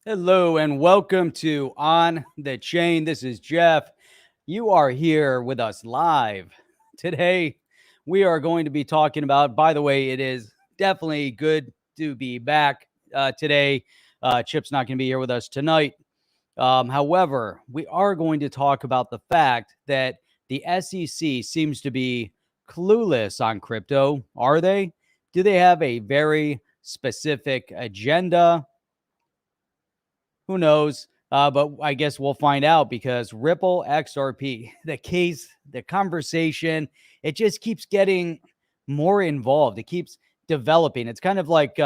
Hello and welcome to On the Chain. This is Jeff. You are here with us live. Today, we are going to be talking about, by the way, it is definitely good to be back today. Chip's not going to be here with us tonight. However, we are going to talk about the fact that the SEC seems to be clueless on crypto. Are they? Do they have a very specific agenda? Who knows? But I guess we'll find out because Ripple XRP, the case, the conversation, it just keeps getting more involved. It keeps developing. It's kind of like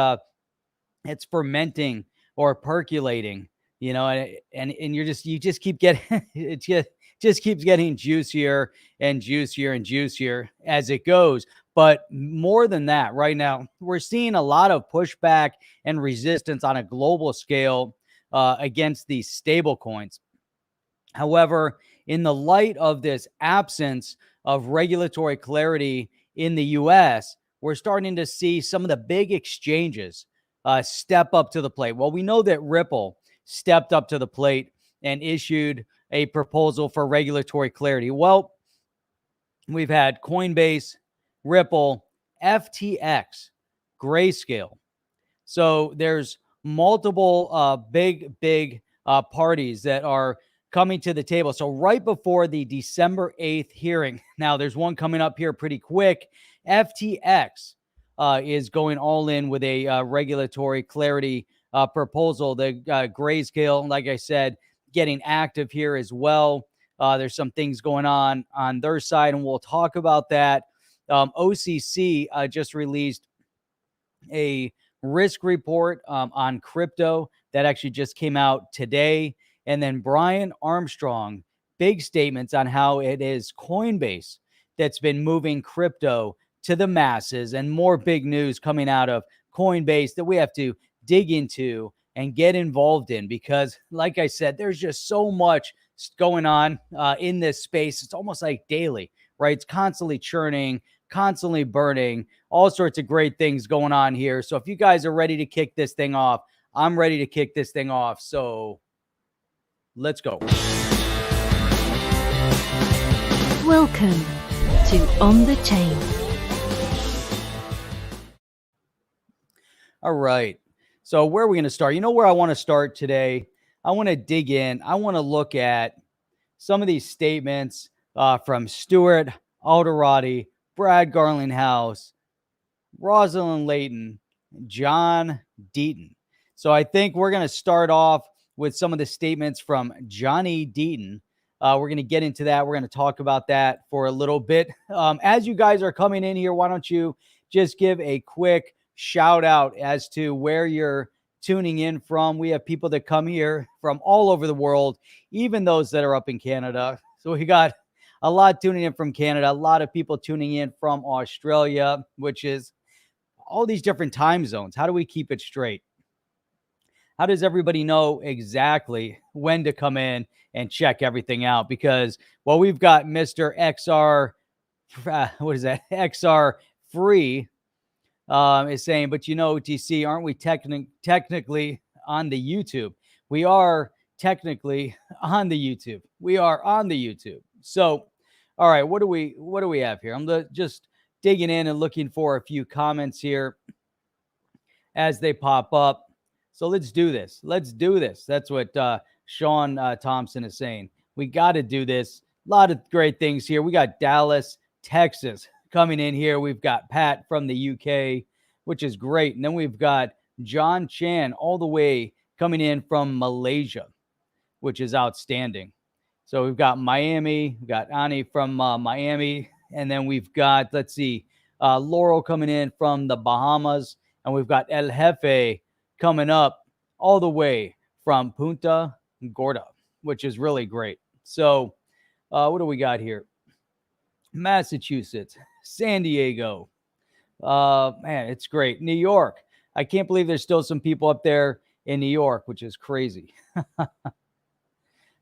it's fermenting or percolating, and you just keep getting it just keeps getting juicier and juicier and juicier as it goes. But more than that, right now, we're seeing a lot of pushback and resistance on a global scale against these stable coins. However, in the light of this absence of regulatory clarity in the US, we're starting to see some of the big exchanges step up to the plate. Well, we know that Ripple stepped up to the plate and issued a proposal for regulatory clarity. Well, we've had Coinbase, Ripple, FTX, Grayscale. So there's multiple big parties that are coming to the table. So right before the December 8th hearing, now there's one coming up here pretty quick. FTX is going all in with a regulatory clarity proposal. The Grayscale, like I said, getting active here as well. There's some things going on their side, and we'll talk about that. OCC just released a risk report on crypto that actually just came out today. And then Brian Armstrong, big statements on how it is Coinbase that's been moving crypto to the masses, and more big news coming out of Coinbase that we have to dig into and get involved in because, like I said, there's just so much going on in this space. It's almost like daily, right? It's constantly churning, constantly burning, all sorts of great things going on here. So if you guys are ready to kick this thing off, I'm ready to kick this thing off. So let's go. Welcome to On the Chain. All right. So where are we going to start? You know where I want to start today? I want to dig in. I want to look at some of these statements from Stuart Alderorty, Brad Garlinghouse, Roslyn, Layton, John Deaton. So I think we're going to start off with some of the statements from Johnny Deaton. We're going to get into that. We're going to talk about that for a little bit. As you guys are coming in here, why don't you just give a quick shout out as to where you're tuning in from. We have people that come here from all over the world, even those that are up in Canada. So we got a lot tuning in from Canada, a lot of people tuning in from Australia, which is all these different time zones. How do we keep it straight? How does everybody know exactly when to come in and check everything out? Because, well, we've got Mr. XR, what is that? XR free is saying, but OTC, aren't we technically on the YouTube? We are technically on the YouTube. We are on the YouTube. So, all right, what do we have here? I'm just digging in and looking for a few comments here as they pop up. So let's do this. Let's do this. That's what Sean Thompson is saying. We got to do this. A lot of great things here. We got Dallas, Texas coming in here. We've got Pat from the UK, which is great. And then we've got John Chan all the way coming in from Malaysia, which is outstanding. So we've got Miami, we've got Ani from Miami, and then we've got, let's see, Laurel coming in from the Bahamas, and we've got El Jefe coming up all the way from Punta Gorda, which is really great. So what do we got here? Massachusetts, San Diego. Man, it's great. New York. I can't believe there's still some people up there in New York, which is crazy.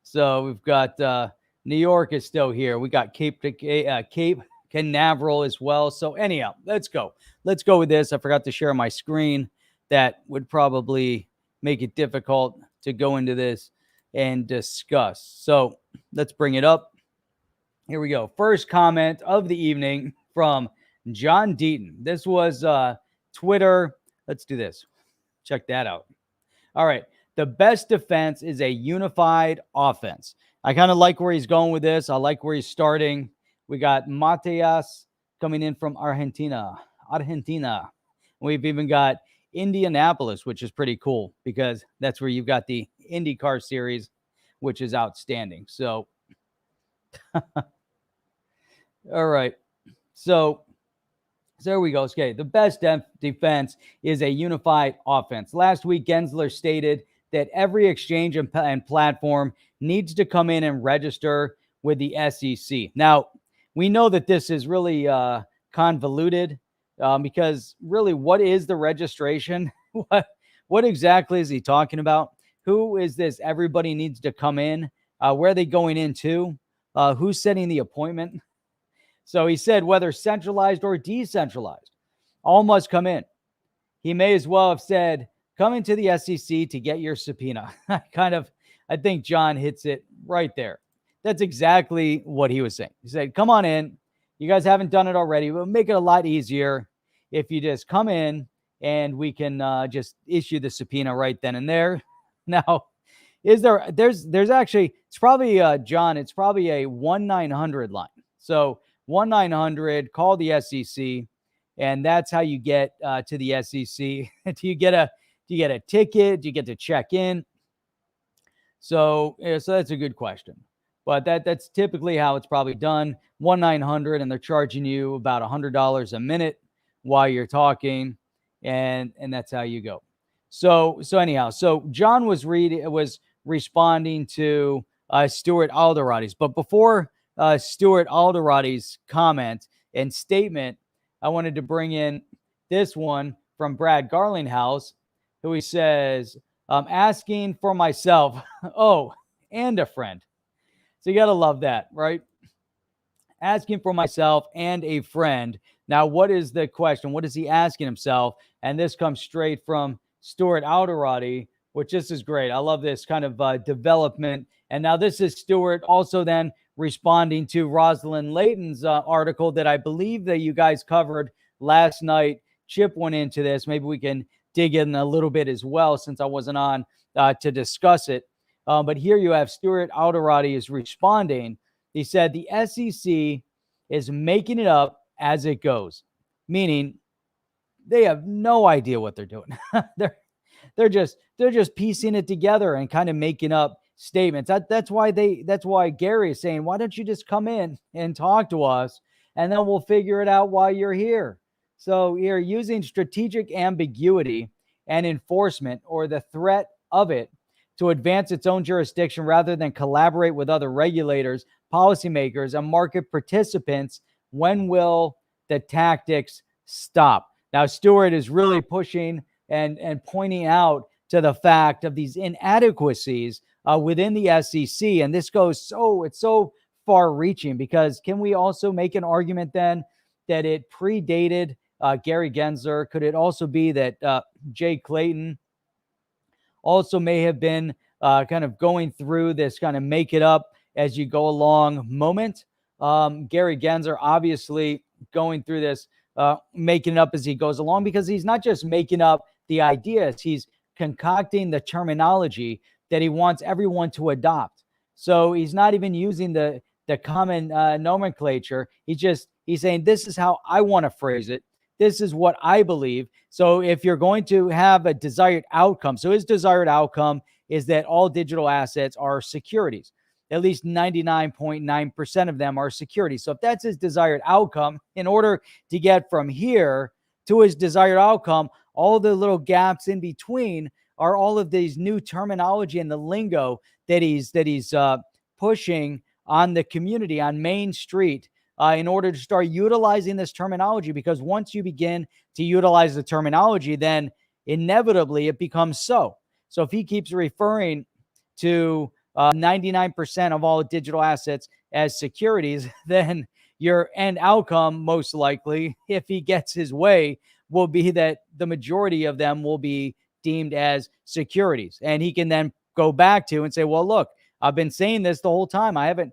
So we've got New York is still here. We got Cape Canaveral as well. So anyhow, let's go. Let's go with this. I forgot to share my screen. That would probably make it difficult to go into this and discuss. So let's bring it up. Here we go. First comment of the evening from John Deaton. This was Twitter. Let's do this. Check that out. All right. The best defense is a unified offense. I kind of like where he's going with this. I like where he's starting. We got Matias coming in from Argentina. We've even got Indianapolis, which is pretty cool because that's where you've got the IndyCar series, which is outstanding. So, all right. So there we go. Okay. The best defense is a unified offense. Last week, Gensler stated that every exchange and platform needs to come in and register with the SEC. Now, we know that this is really convoluted because really, what is the registration? What exactly is he talking about? Who is this? Everybody needs to come in. Where are they going into? Who's setting the appointment? So he said whether centralized or decentralized, all must come in. He may as well have said, come into the SEC to get your subpoena. I think John hits it right there. That's exactly what he was saying. He said, come on in. You guys haven't done it already. We'll make it a lot easier if you just come in and we can just issue the subpoena right then and there. Now, there's actually, it's probably, John, it's probably a 1-900 line. So 1-900, call the SEC, and that's how you get to the SEC. Do you get a ticket? Do you get to check in? So that's a good question. But that's typically how it's probably done. 1-900, and they're charging you about $100 a minute while you're talking, and that's how you go. So anyhow, so John was responding to Stuart Alderorty's, but before Stuart Alderorty's comment and statement, I wanted to bring in this one from Brad Garlinghouse, who he says, asking for myself, and a friend. So you got to love that, right? Asking for myself and a friend. Now, what is the question? What is he asking himself? And this comes straight from Stuart Alderorty, which this is great. I love this kind of development. And now this is Stuart also then responding to Roslyn Layton's article that I believe that you guys covered last night. Chip went into this. Maybe we can dig in a little bit as well since I wasn't on to discuss it. But here you have Stuart Alderorty is responding. He said the SEC is making it up as it goes, meaning they have no idea what they're doing. they're just piecing it together and kind of making up statements. That's why Gary is saying, why don't you just come in and talk to us, and then we'll figure it out while you're here. So you're using strategic ambiguity and enforcement, or the threat of it, to advance its own jurisdiction rather than collaborate with other regulators, policymakers, and market participants. When will the tactics stop? Now, Stuart is really pushing and pointing out to the fact of these inadequacies within the SEC. And this goes it's so far reaching, because can we also make an argument then that it predated Gary Gensler? Could it also be that Jay Clayton also may have been kind of going through this kind of make it up as you go along moment? Gary Gensler obviously going through this, making it up as he goes along, because he's not just making up the ideas, he's concocting the terminology that he wants everyone to adopt. So he's not even using the common nomenclature. He's saying, this is how I want to phrase it. This is what I believe. So if you're going to have a desired outcome, so his desired outcome is that all digital assets are securities. At least 99.9% of them are securities. So if that's his desired outcome, in order to get from here to his desired outcome, all the little gaps in between are all of these new terminology and the lingo that he's pushing on the community on Main Street, in order to start utilizing this terminology. Because once you begin to utilize the terminology, then inevitably it becomes so. So if he keeps referring to 99% of all digital assets as securities, then your end outcome, most likely, if he gets his way, will be that the majority of them will be deemed as securities. And he can then go back to and say, well, look, I've been saying this the whole time. I haven't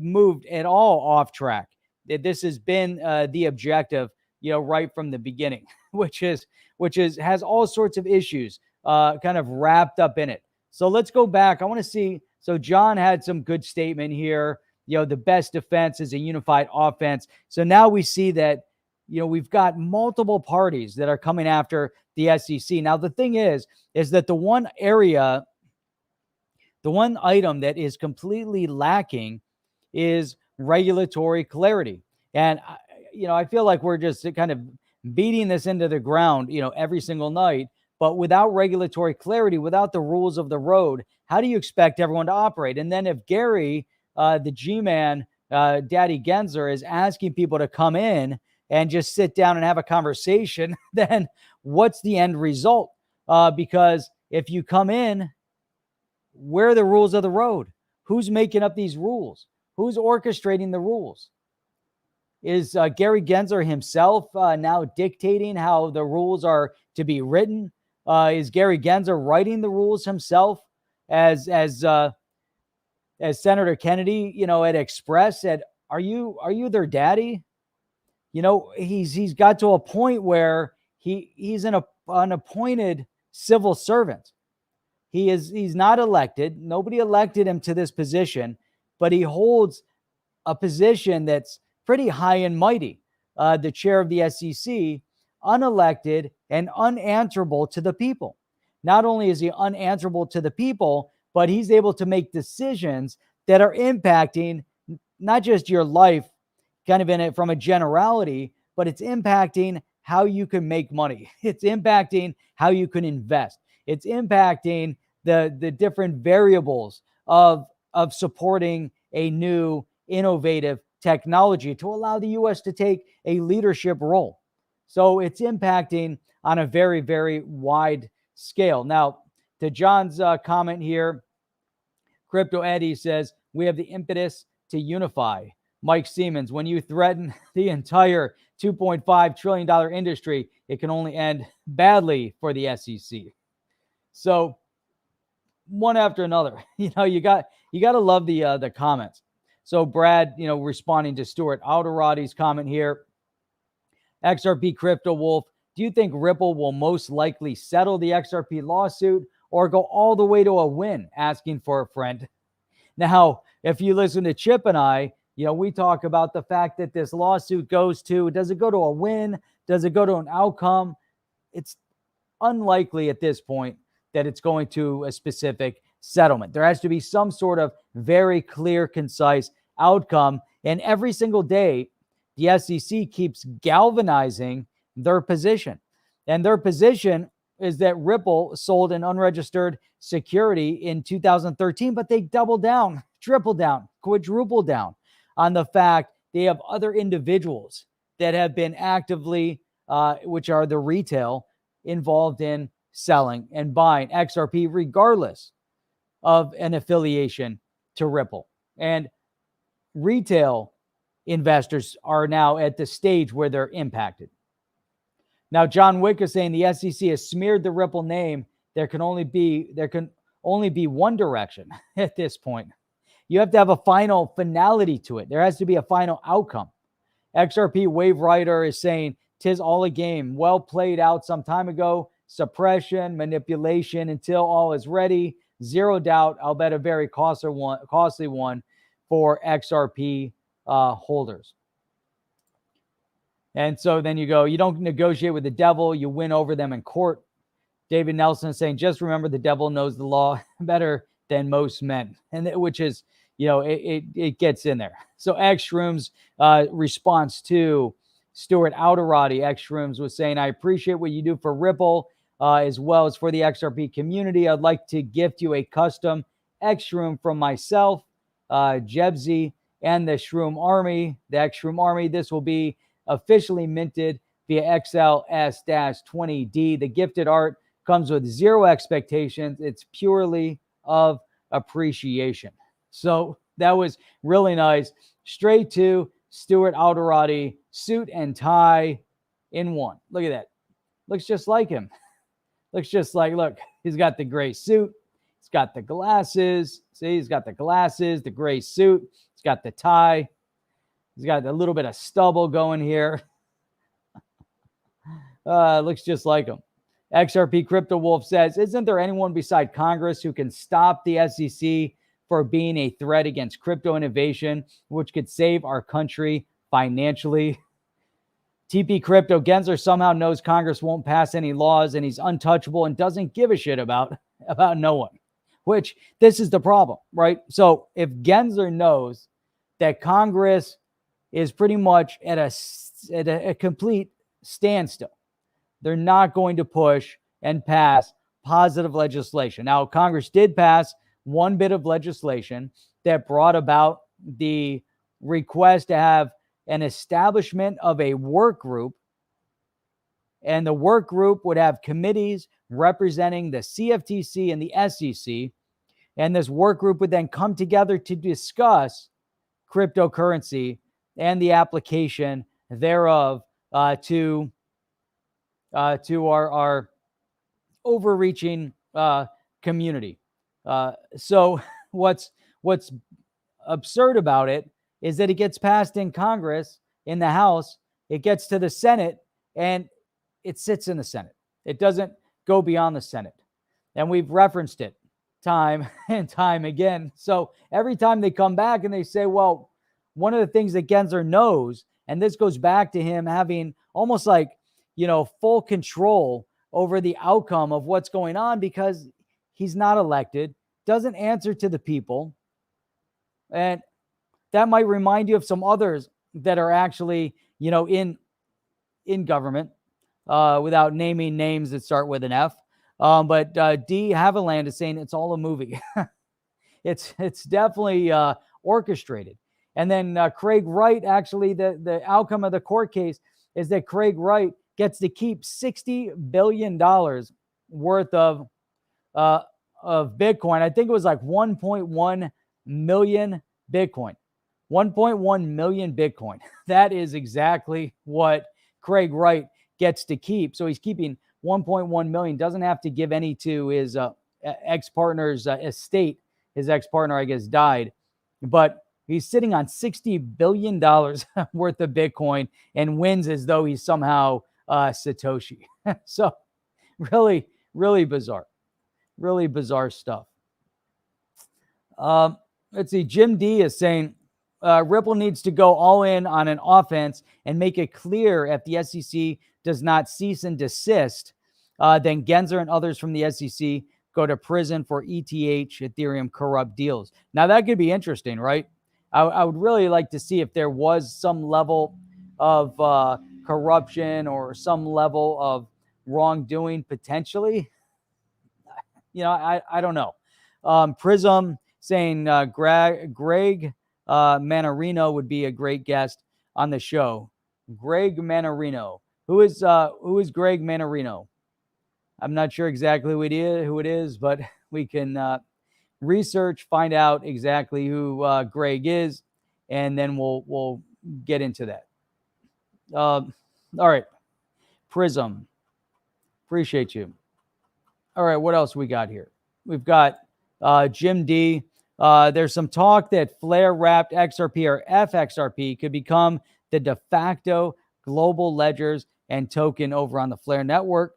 moved at all off track. This has been the objective, right from the beginning, which has all sorts of issues kind of wrapped up in it. So let's go back. I want to see. So John had some good statement here. The best defense is a unified offense. So now we see that, we've got multiple parties that are coming after the SEC. Now, the thing is that the one item that is completely lacking is regulatory clarity. And, I feel like we're just kind of beating this into the ground, every single night. But without regulatory clarity, without the rules of the road, how do you expect everyone to operate? And then if Gary, the G-Man, Daddy Gensler, is asking people to come in and just sit down and have a conversation, then what's the end result? Because if you come in, where are the rules of the road? Who's making up these rules? Who's orchestrating the rules? Is Gary Gensler himself now dictating how the rules are to be written? Is Gary Gensler writing the rules himself, as Senator Kennedy, had expressed, said, "Are you their daddy?" He's got to a point where he's an appointed civil servant. He's not elected. Nobody elected him to this position, but he holds a position that's pretty high and mighty. The chair of the SEC, unelected and unanswerable to the people. Not only is he unanswerable to the people, but he's able to make decisions that are impacting not just your life, kind of in it from a generality, but it's impacting how you can make money. It's impacting how you can invest. It's impacting the different variables of supporting a new innovative technology to allow the U.S. to take a leadership role. So it's impacting on a very, very wide scale. Now, to John's comment here, Crypto Eddie says, we have the impetus to unify. Mike Siemens, when you threaten the entire $2.5 trillion industry, it can only end badly for the SEC. So one after another, you got to love the comments. So Brad, responding to Stuart Alderorty's comment here, XRP Crypto Wolf, do you think Ripple will most likely settle the XRP lawsuit or go all the way to a win, asking for a friend? Now, if you listen to Chip and I, we talk about the fact that this lawsuit does it go to a win? Does it go to an outcome? It's unlikely at this point that it's going to a specific settlement. There has to be some sort of very clear, concise outcome. And every single day, the SEC keeps galvanizing their position. And their position is that Ripple sold an unregistered security in 2013, but they doubled down, tripled down, quadrupled down on the fact they have other individuals that have been actively, which are the retail, involved in selling and buying XRP regardless of an affiliation to Ripple. And retail investors are now at the stage where they're impacted. Now, John Wick is saying the SEC has smeared the Ripple name. There can only be one direction at this point. You have to have a final finality to it. There has to be a final outcome. XRP Wave Rider is saying, "'Tis all a game, well played out some time ago. Suppression, manipulation until all is ready. Zero doubt, I'll bet a very costly one for XRP holders." And so then you go, you don't negotiate with the devil, you win over them in court. David Nelson is saying, just remember the devil knows the law better than most men. And which is, it gets in there. So X Shrooms response to Stuart Alderorty, X Shrooms was saying, I appreciate what you do for Ripple as well as for the XRP community. I'd like to gift you a custom X Shroom from myself, Jebsy, and the Shroom Army, the X Shroom Army. This will be officially minted via XLS-20D. The gifted art comes with zero expectations. It's purely of appreciation. So that was really nice. Straight to Stuart Alderorty, suit and tie in one. Look at that. Looks just like him. Looks just like, look, he's got the gray suit. He's got the glasses. See, he's got the glasses, the gray suit. He's got the tie. He's got a little bit of stubble going here. Looks just like him. XRP Crypto Wolf says, isn't there anyone beside Congress who can stop the SEC for being a threat against crypto innovation, which could save our country financially? TP Crypto, Gensler somehow knows Congress won't pass any laws and he's untouchable and doesn't give a shit about no one, which this is the problem, right? So if Gensler knows that Congress is pretty much at a complete standstill, they're not going to push and pass positive legislation. Now, Congress did pass one bit of legislation that brought about the request to have an establishment of a work group, and the work group would have committees representing the CFTC and the SEC, and this work group would then come together to discuss cryptocurrency and the application thereof to our overreaching community. So what's absurd about it is that it gets passed in Congress, in the House, it gets to the Senate, and it sits in the Senate. It doesn't go beyond the Senate. And we've referenced it time and time again. So every time they come back and they say, well, one of the things that Gensler knows, and this goes back to him having almost like, full control over the outcome of what's going on because he's not elected, doesn't answer to the people. And that might remind you of some others that are actually, in government, without naming names that start with an F. But D. Haviland is saying it's all a movie. It's definitely orchestrated. And then Craig Wright, actually, the outcome of the court case is that Craig Wright gets to keep $60 billion worth of Bitcoin. I think it was like 1.1 million Bitcoin. 1.1 million Bitcoin. That is exactly what Craig Wright gets to keep. So he's keeping 1.1 million, doesn't have to give any to his ex-partner's estate. His ex-partner, I guess, died. But he's sitting on $60 billion worth of Bitcoin and wins as though he's somehow Satoshi. So really, really bizarre. Really bizarre stuff. Let's see. Jim D is saying Ripple needs to go all in on an offense and make it clear if the SEC does not cease and desist, then Gensler and others from the SEC go to prison for ETH, Ethereum corrupt deals. Now that could be interesting, right? I would really like to see if there was some level of corruption or some level of wrongdoing potentially. I don't know. Prism saying Greg Manarino would be a great guest on the show. Greg Manarino. Who is Greg Manarino? I'm not sure exactly who it is, but we can research, find out exactly who Greg is, and then we'll get into that. All right. Prism. Appreciate you. All right, what else we got here? We've got Jim D. There's some talk that Flare-wrapped XRP or FXRP could become the de facto global ledgers and token over on the Flare network.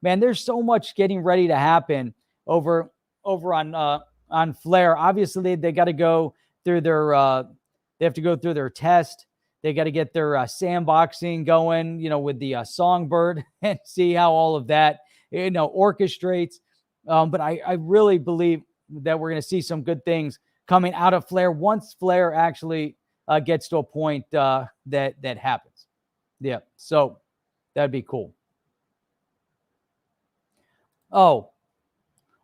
Man, there's so much getting ready to happen over on Flare. Obviously, they got to go through their test. They got to get their sandboxing going, with the Songbird and see how all of that, orchestrates. But I really believe that we're going to see some good things coming out of Flare once Flare actually gets to a point that happens. Yeah, so that'd be cool. Oh,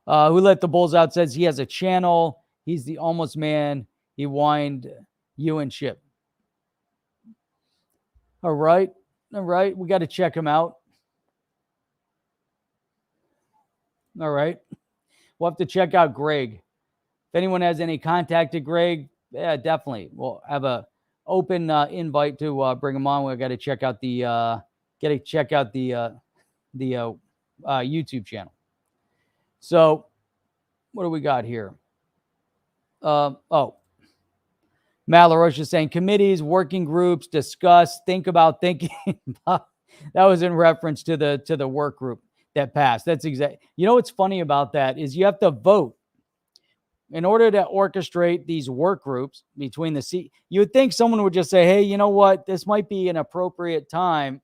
Who Let the Bulls Out says he has a channel. He's the almost man. He whined you and ship. All right. We got to check him out. All right. We'll have to check out Greg. If anyone has any contact to Greg, yeah, definitely. We'll have a open invite to bring him on. We got to check out the YouTube channel. So what do we got here? Malaroche is saying committees, working groups, discuss, think about thinking. That was in reference to the work group that passed. That's exactly. You know what's funny about that is you have to vote in order to orchestrate these work groups between you would think someone would just say, hey, you know what? This might be an appropriate time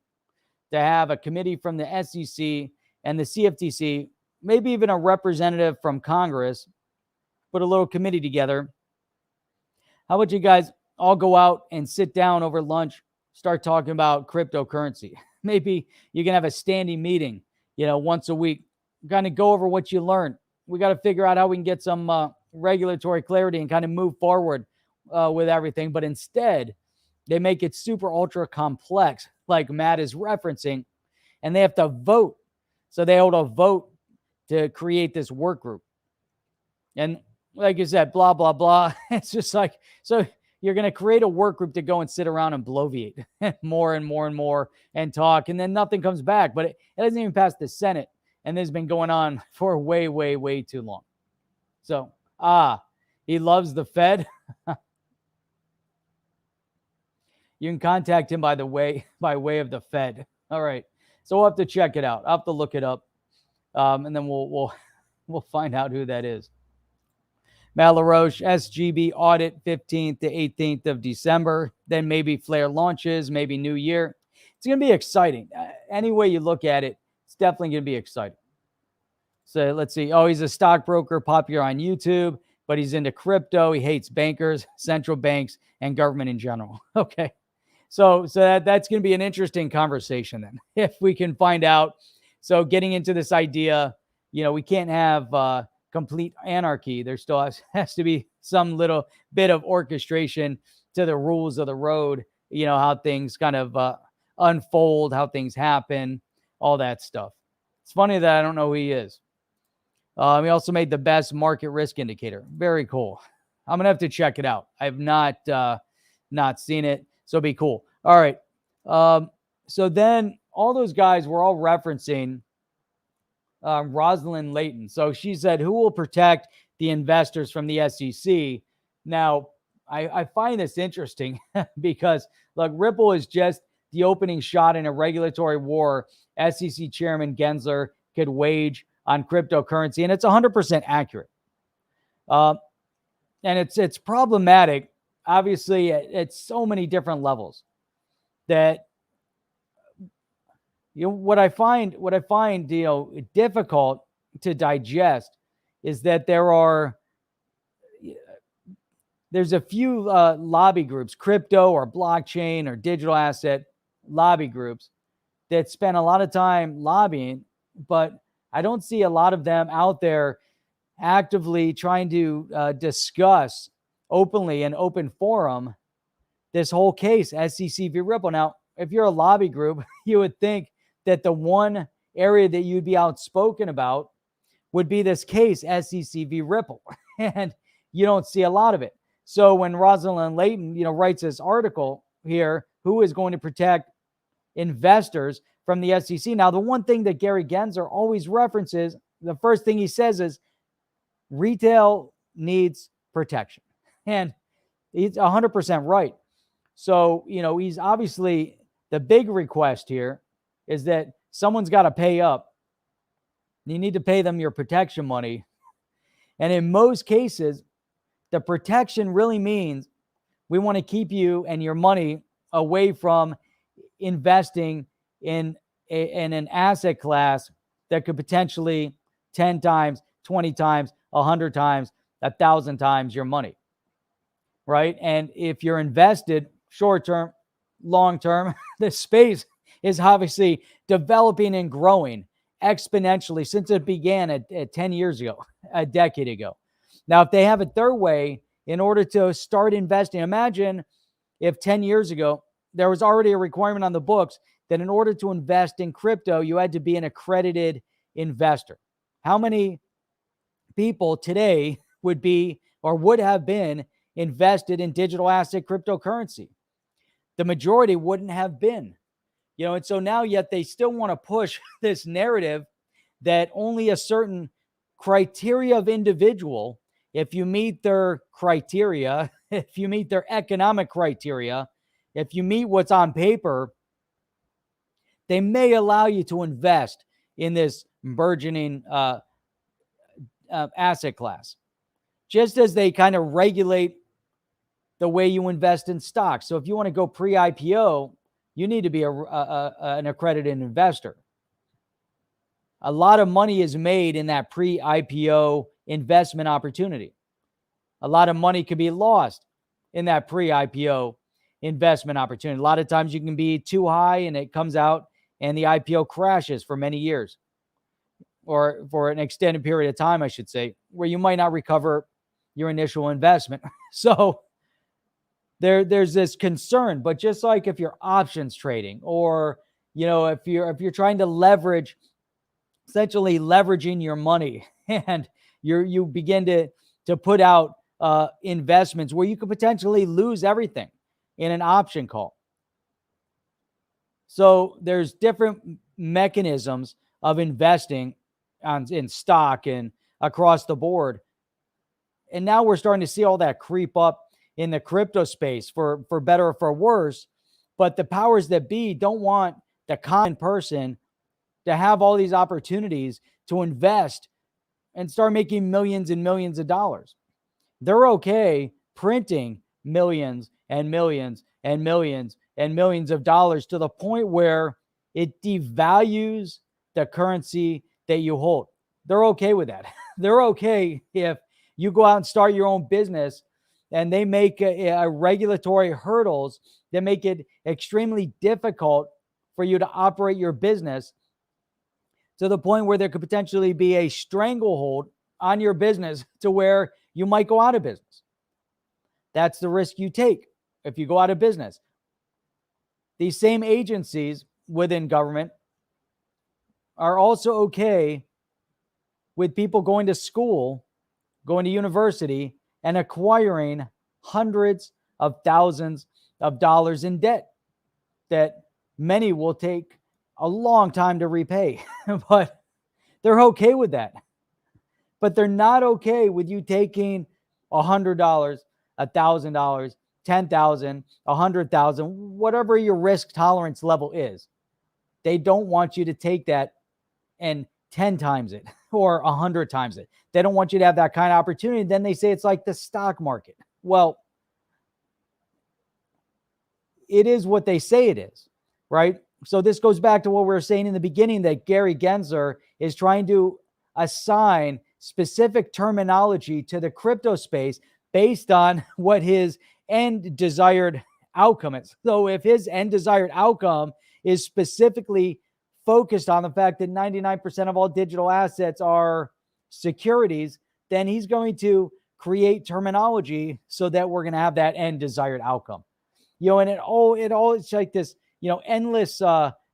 to have a committee from the SEC and the CFTC, maybe even a representative from Congress, put a little committee together. How about you guys all go out and sit down over lunch, start talking about cryptocurrency? Maybe you can have a standing meeting, once a week, kind of go over what you learned. We got to figure out how we can get some regulatory clarity and kind of move forward with everything. But instead, they make it super ultra complex, like Matt is referencing, and they have to vote. So they hold a vote to create this work group. And like you said, blah, blah, blah. It's just like, so you're going to create a work group to go and sit around and bloviate more and more and more and talk. And then nothing comes back, but it doesn't even pass the Senate. And this has been going on for way, way, way too long. So, he loves the Fed. You can contact him by way of the Fed. All right. So we'll have to check it out. I'll have to look it up. And then we'll find out who that is. Malaroche, SGB audit 15th to 18th of December. Then maybe Flare launches, maybe New Year. It's going to be exciting. Any way you look at it, it's definitely going to be exciting. So let's see. Oh, he's a stockbroker, popular on YouTube, but he's into crypto. He hates bankers, central banks, and government in general. Okay. So that's going to be an interesting conversation then, if we can find out. So getting into this idea, we can't have complete anarchy. There still has to be some little bit of orchestration to the rules of the road, how things kind of unfold, how things happen, all that stuff. It's funny that I don't know who he is. He also made the best market risk indicator. Very cool. I'm going to have to check it out. I've not seen it, so it'll be cool. All right. So then all those guys were all referencing Roslyn Layton. So she said, who will protect the investors from the SEC? Now, I find this interesting because, look, Ripple is just the opening shot in a regulatory war SEC Chairman Gensler could wage on cryptocurrency, and it's 100% accurate. And it's problematic, obviously, at so many different levels. That what I find difficult to digest is that there's a few lobby groups, crypto or blockchain or digital asset lobby groups that spend a lot of time lobbying, but I don't see a lot of them out there actively trying to discuss openly in open forum this whole case, SEC v. Ripple. Now, if you're a lobby group, you would think that the one area that you'd be outspoken about would be this case, SEC v. Ripple. And you don't see a lot of it. So when Roslyn Layton, writes this article here, who is going to protect investors from the SEC? Now, the one thing that Gary Gensler always references, the first thing he says is retail needs protection. And he's 100% right. So, he's obviously, the big request here is that someone's got to pay up. You need to pay them your protection money. And in most cases, the protection really means we want to keep you and your money away from investing in an asset class that could potentially 10 times, 20 times, 100 times, 1,000 times your money, right? And if you're invested short-term, long-term, the space is obviously developing and growing exponentially since it began at 10 years ago, a decade ago. Now, if they have it their way, in order to start investing, imagine if 10 years ago, there was already a requirement on the books that in order to invest in crypto, you had to be an accredited investor. How many people today would be or would have been invested in digital asset cryptocurrency? The majority wouldn't have been. And so now yet they still want to push this narrative that only a certain criteria of individual, if you meet their criteria, if you meet their economic criteria, if you meet what's on paper, they may allow you to invest in this burgeoning asset class, just as they kind of regulate the way you invest in stocks. So if you want to go pre-IPO, you need to be an accredited investor. A lot of money is made in that pre-IPO investment opportunity. A lot of money could be lost in that pre-IPO investment opportunity. A lot of times you can be too high and it comes out and the IPO crashes for many years, or for an extended period of time, I should say, where you might not recover your initial investment. So there's this concern. But just like if you're options trading, or if you're trying to leverage, essentially leveraging your money, and you begin to put out investments where you could potentially lose everything in an option call. So there's different mechanisms of investing in stock and across the board. And now we're starting to see all that creep up in the crypto space, for better or for worse. But the powers that be don't want the common person to have all these opportunities to invest and start making millions and millions of dollars. They're okay printing millions and millions and millions and millions of dollars to the point where it devalues the currency that you hold. They're okay with that. They're okay if you go out and start your own business and they make a regulatory hurdles that make it extremely difficult for you to operate your business, to the point where there could potentially be a stranglehold on your business to where you might go out of business. That's the risk you take if you go out of business. These same agencies within government are also okay with people going to school, going to university, and acquiring hundreds of thousands of dollars in debt that many will take a long time to repay. But they're okay with that. But they're not okay with you taking $100, $1,000, $10,000, $100,000, whatever your risk tolerance level is. They don't want you to take that and 10 times it or 100 times it. They don't want you to have that kind of opportunity. Then they say it's like the stock market. Well, it is what they say it is, right? So this goes back to what we were saying in the beginning, that Gary Gensler is trying to assign specific terminology to the crypto space based on what his end desired outcome is. So if his end desired outcome is specifically focused on the fact that 99% of all digital assets are securities, then he's going to create terminology so that we're going to have that end desired outcome. And it all it's like this, endless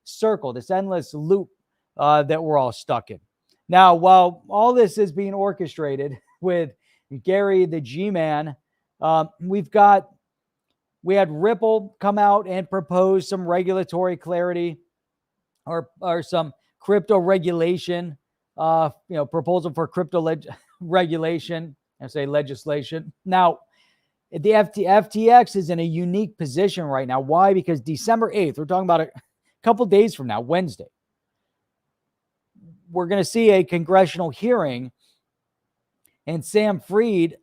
circle, this endless loop that we're all stuck in. Now, while all this is being orchestrated with Gary the G-Man, we had Ripple come out and propose some regulatory clarity, or some crypto regulation, proposal for crypto regulation. I say legislation. Now, the FTX is in a unique position right now. Why? Because December 8th, we're talking about a couple days from now, Wednesday, we're going to see a congressional hearing, and Sam Fried,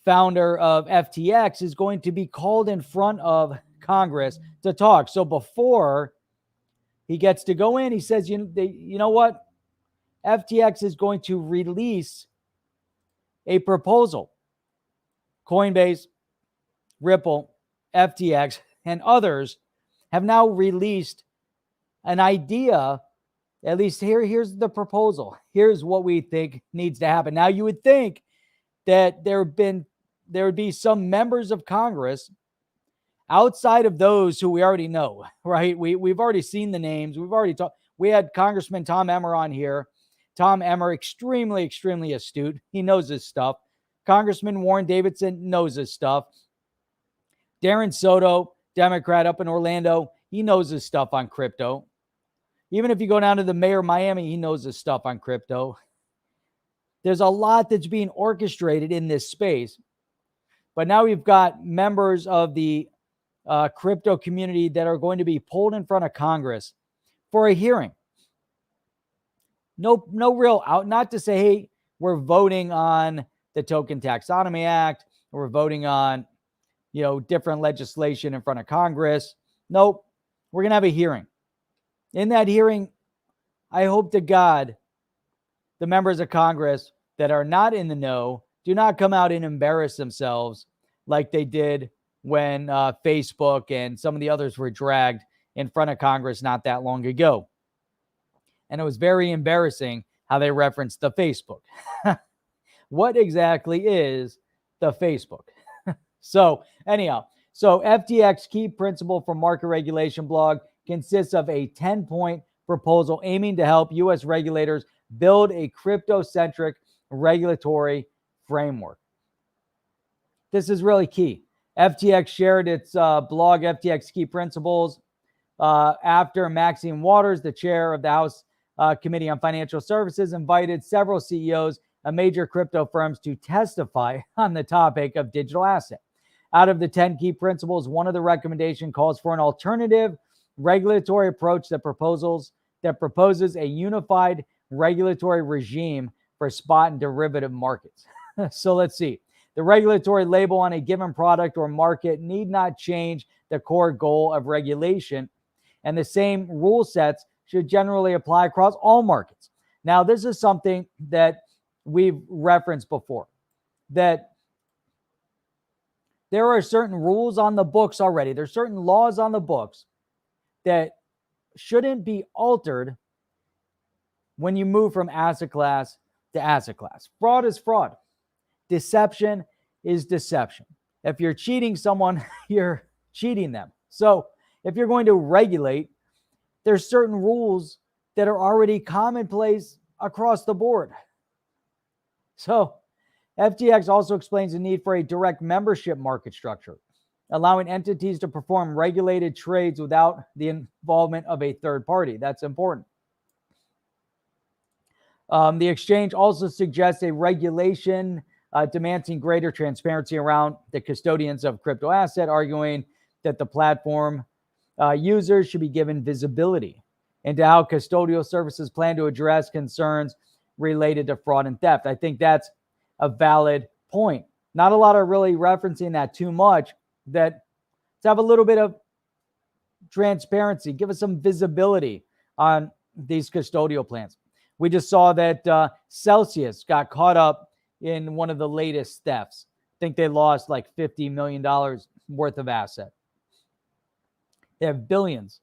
founder of FTX, is going to be called in front of Congress to talk. So before he gets to go in, he says, you know what? FTX is going to release a proposal. Coinbase, Ripple, FTX, and others have now released an idea. At least here's the proposal. Here's what we think needs to happen. Now, you would think that there would be some members of Congress outside of those who we already know, right? We've already seen the names. We've already talked. We had Congressman Tom Emmer on here. Tom Emmer, extremely, extremely astute. He knows his stuff. Congressman Warren Davidson knows his stuff. Darren Soto, Democrat up in Orlando, he knows his stuff on crypto. Even if you go down to the mayor of Miami, he knows his stuff on crypto. There's a lot that's being orchestrated in this space. But now we've got members of the crypto community that are going to be pulled in front of Congress for a hearing. No real out, not to say, hey, we're voting on the Token Taxonomy Act, or we're voting on, different legislation in front of Congress. Nope. We're going to have a hearing. In that hearing, I hope to God the members of Congress that are not in the know do not come out and embarrass themselves like they did when Facebook and some of the others were dragged in front of Congress not that long ago. And it was very embarrassing how they referenced the Facebook. What exactly is the Facebook? So anyhow, FTX key principle for market regulation blog consists of a 10-point proposal aiming to help U.S. regulators build a crypto-centric regulatory framework. This is really key. FTX shared its blog, FTX Key Principles, after Maxine Waters, the chair of the House Committee on Financial Services, invited several CEOs of major crypto firms to testify on the topic of digital asset. Out of the 10 key principles, one of the recommendations calls for an alternative regulatory approach that proposes a unified regulatory regime for spot and derivative markets. So let's see. The regulatory label on a given product or market need not change the core goal of regulation, and the same rule sets should generally apply across all markets. Now, this is something that we've referenced before, that there are certain rules on the books already. There's certain laws on the books that shouldn't be altered when you move from asset class to asset class. Fraud is fraud. Deception is deception. If you're cheating someone, you're cheating them. So if you're going to regulate, there's certain rules that are already commonplace across the board. So FTX also explains the need for a direct membership market structure, allowing entities to perform regulated trades without the involvement of a third party. That's important. The exchange also suggests a regulation demanding greater transparency around the custodians of crypto asset, arguing that the platform users should be given visibility into how custodial services plan to address concerns related to fraud and theft. I think that's a valid point. Not a lot of really referencing that too much, that let's have a little bit of transparency, give us some visibility on these custodial plans. We just saw that Celsius got caught up in one of the latest thefts. I think they lost like $50 million worth of asset. They have billions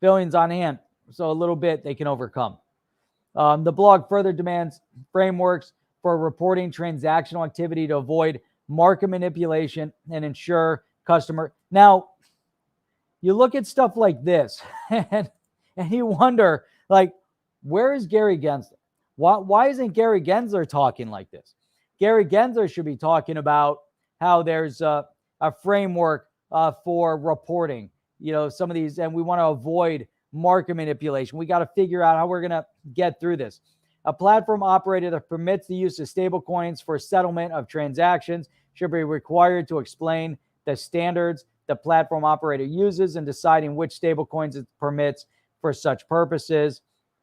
on hand. So a little bit they can overcome. The blog further demands frameworks for reporting transactional activity to avoid market manipulation and ensure customer. Now, you look at stuff like this and you wonder, like, where is Gary Gensler? Why isn't Gary Gensler talking like this? Gary Gensler should be talking about how there's a framework for reporting, some of these, and we want to avoid market manipulation. We got to figure out how we're going to get through this. A platform operator that permits the use of stablecoins for settlement of transactions should be required to explain the standards the platform operator uses in deciding which stablecoins it permits for such purposes.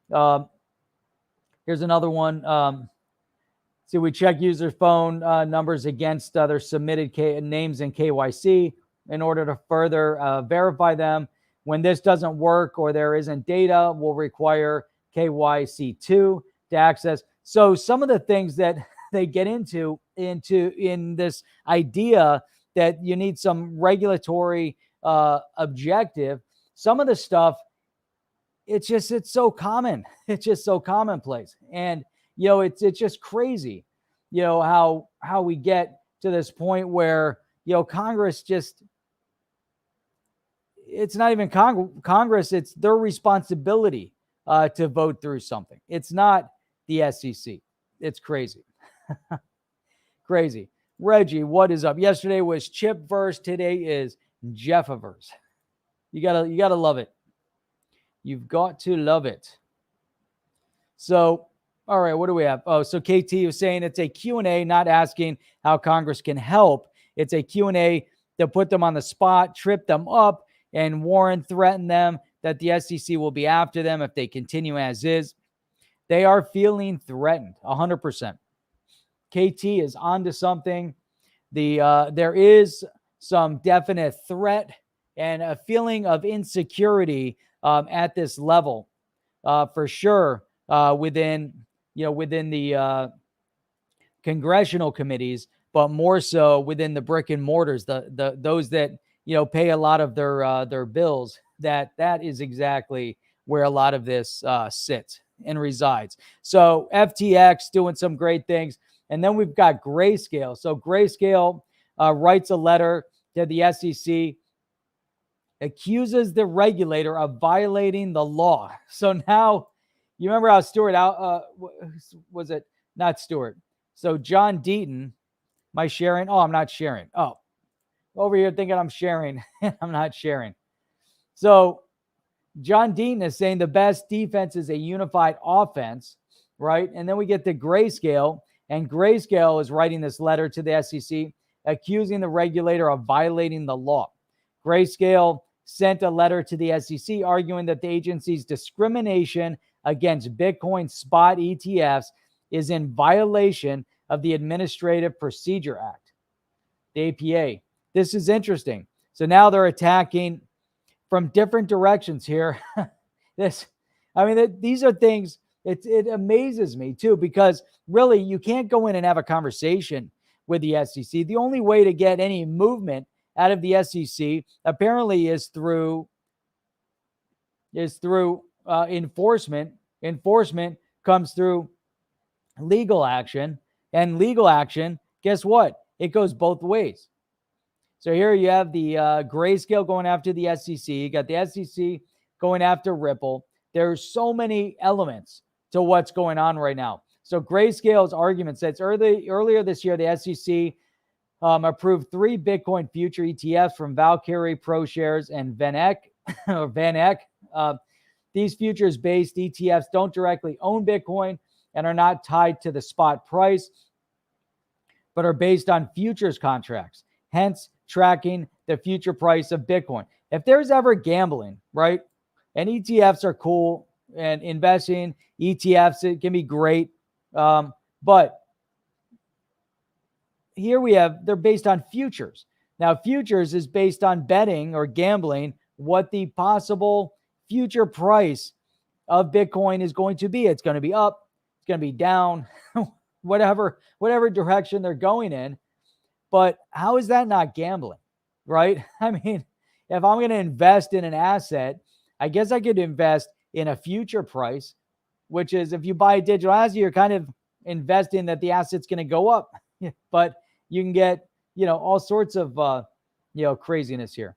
Here's another one. So we check user phone numbers against their submitted names in KYC in order to further verify them. When this doesn't work or there isn't data, we'll require KYC2 to access. So some of the things that they get into in this idea that you need some regulatory objective, some of the stuff, it's so common. It's just so commonplace. And, it's just crazy, how we get to this point where, Congress just, it's not even Congress, it's their responsibility to vote through something. It's not the SEC. It's crazy. Crazy. Reggie, what is up? Yesterday was Chipverse. Today is Jeffiverse. You gotta love it. You've got to love it. So All right, what do we have? Oh, so KT was saying it's a Q&A, not asking how Congress can help. It's a Q&A to put them on the spot, trip them up, and Warren threatened them that the SEC will be after them if they continue as is. They are feeling threatened, 100%. KT is onto something. There is some definite threat and a feeling of insecurity at this level, for sure, within the congressional committees, but more so within the brick and mortars, those that pay a lot of their bills. That is exactly where a lot of this sits and resides. So FTX doing some great things. And then we've got Grayscale. So Grayscale writes a letter to the SEC, accuses the regulator of violating the law. So now, you remember how Stuart was it? Not Stuart. So John Deaton, am I sharing? Oh, I'm not sharing. Oh, over here thinking I'm sharing. I'm not sharing. So John Deaton is saying the best defense is a unified offense, right? And then we get to Grayscale, and Grayscale is writing this letter to the SEC, accusing the regulator of violating the law. Grayscale sent a letter to the SEC arguing that the agency's discrimination against Bitcoin spot ETFs is in violation of the Administrative Procedure Act, the APA. This is interesting. So now they're attacking from different directions here. These are things, it amazes me too, because really you can't go in and have a conversation with the SEC. The only way to get any movement out of the SEC apparently is through enforcement. Enforcement comes through legal action, and legal action, guess what? It goes both ways. So here you have the Grayscale going after the SEC. You got the SEC going after Ripple. There's so many elements to what's going on right now. So Grayscale's argument says earlier this year, the SEC approved 3 Bitcoin future ETFs from Valkyrie, ProShares, and VanEck. These futures-based ETFs don't directly own Bitcoin and are not tied to the spot price, but are based on futures contracts, hence tracking the future price of Bitcoin. If there's ever gambling, right, and ETFs are cool, and investing ETFs, it can be great, but here we have, they're based on futures. Now, futures is based on betting or gambling what the possible future price of Bitcoin is going to be. It's going to be up, it's going to be down, whatever direction they're going in. But how is that not gambling, right? I mean, if I'm going to invest in an asset, I guess I could invest in a future price, which is if you buy a digital asset, you're kind of investing that the asset's going to go up. But you can get, all sorts of, craziness here.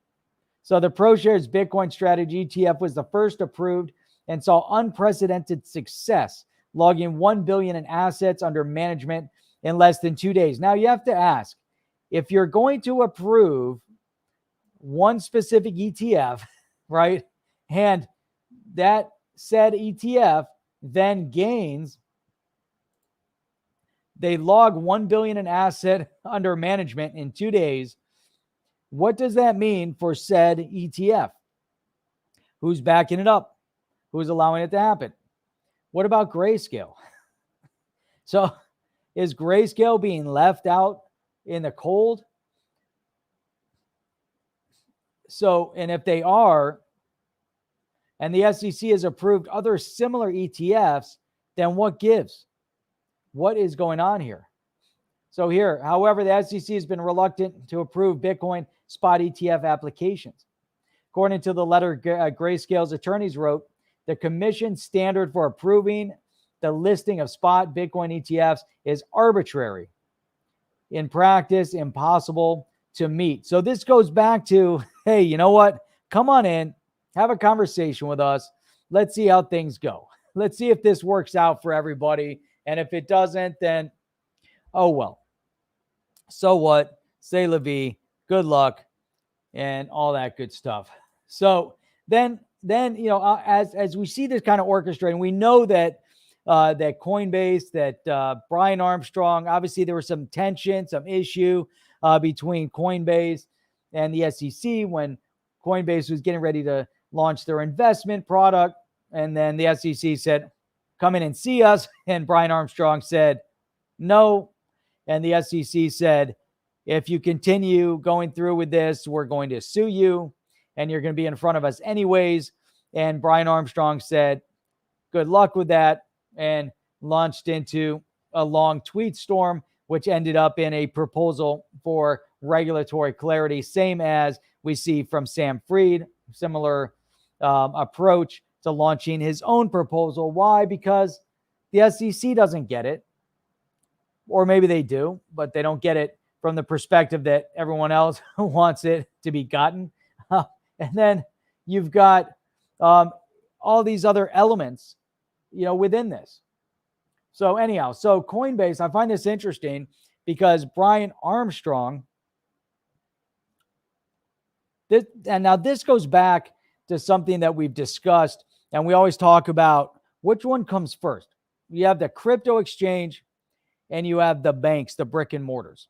So the ProShares Bitcoin Strategy ETF was the first approved and saw unprecedented success, logging 1 billion in assets under management in less than 2 days. Now you have to ask, if you're going to approve one specific ETF, right, and that said ETF then gains, they log 1 billion in asset under management in 2 days. What does that mean for said ETF? Who's backing it up? Who's allowing it to happen? What about Grayscale? So is Grayscale being left out in the cold? So, and if they are, and the SEC has approved other similar ETFs, then what gives? What is going on here? So here, however, the SEC has been reluctant to approve Bitcoin spot ETF applications. According to the letter Grayscale's attorneys wrote, the commission standard for approving the listing of spot Bitcoin ETFs is arbitrary. In practice, impossible to meet. So this goes back to, hey, you know what? Come on in, have a conversation with us. Let's see how things go. Let's see if this works out for everybody. And if it doesn't, then, oh well. So what? Say la vie, good luck, and all that good stuff. So then as we see this kind of orchestrating, we know that that Coinbase, that Brian Armstrong, obviously there was some tension, some issue between Coinbase and the SEC when Coinbase was getting ready to launch their investment product. And then the SEC said, come in and see us. And Brian Armstrong said, no. And the SEC said, if you continue going through with this, we're going to sue you and you're going to be in front of us anyways. And Brian Armstrong said, good luck with that, and launched into a long tweet storm, which ended up in a proposal for regulatory clarity, same as we see from Sam Fried, similar approach to launching his own proposal. Why? Because the SEC doesn't get it, or maybe they do, but they don't get it from the perspective that everyone else wants it to be gotten. And then you've got all these other elements, within this. So anyhow, so Coinbase, I find this interesting because Brian Armstrong, this goes back to something that we've discussed, and we always talk about which one comes first. You have the crypto exchange and you have the banks, the brick and mortars.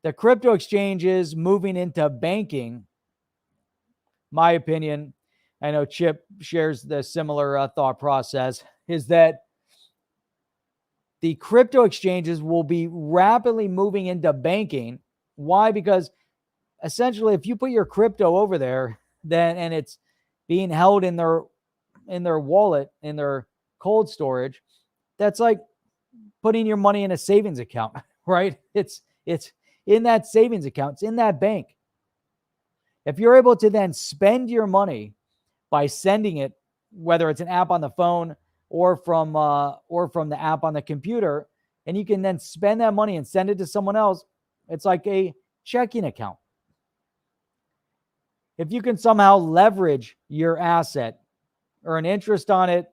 The crypto exchanges moving into banking, my opinion, I know Chip shares the similar thought process, is that the crypto exchanges will be rapidly moving into banking. Why? Because essentially, if you put your crypto over there, then and it's being held in their wallet, in their cold storage, that's like putting your money in a savings account, right? It's in that savings account, it's in that bank. If you're able to then spend your money by sending it, whether it's an app on the phone or from the app on the computer, and you can then spend that money and send it to someone else, it's like a checking account. If you can somehow leverage your asset, earn interest on it,